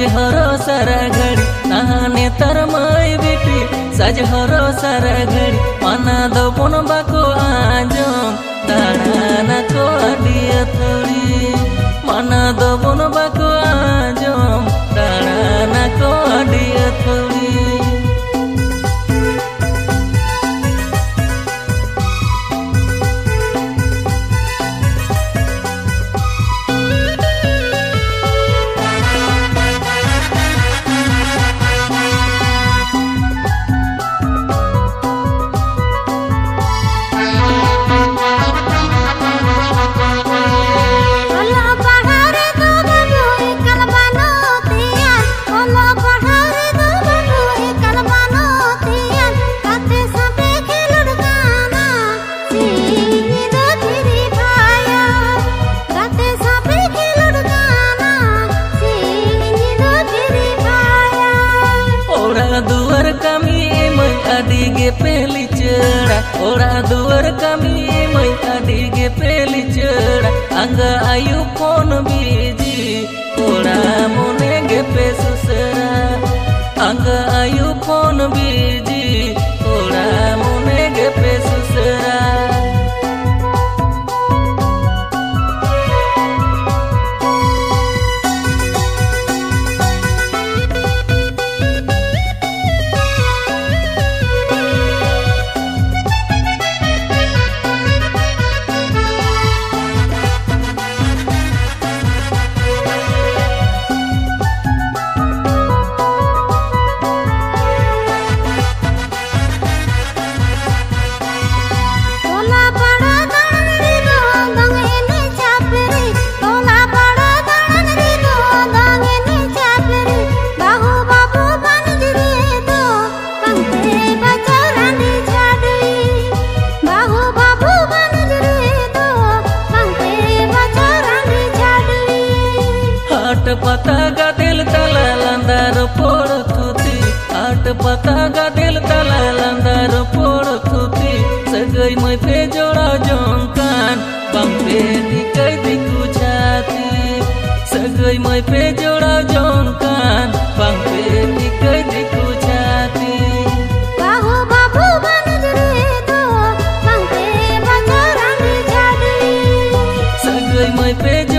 सजहरो सारा घड़ी नहाने तर माई बेटी सजहरो सारा घड़ी मना दो पुन बाको आजम दाना को दिया थोड़ी मना दो पुन बाको आजम दाना को दिया थोड़ी दुआर कमी मैं अडिगे पेली चढ़ा ओरा दुआर कमी मैं अडिगे पेली चढ़ा अंग आयु फोन बीजी ओरा मोने गे पे सुसरा अंग आयु फोन बीजी ओरा मोने गे पे सुसरा पता गादिल तला लंदार पोड़ थुती आट पता गादिल तला लंदार पोड़ थुती सगई मैं पे जोड़ा जोंकान बंपे दिकई दिकु छाती सगई मैं पे जोड़ा जोंकान बंपे दिकई दिकु छाती बाहु बाबू बनज रे तो बंपे बजरंग छाती सगई मैं पे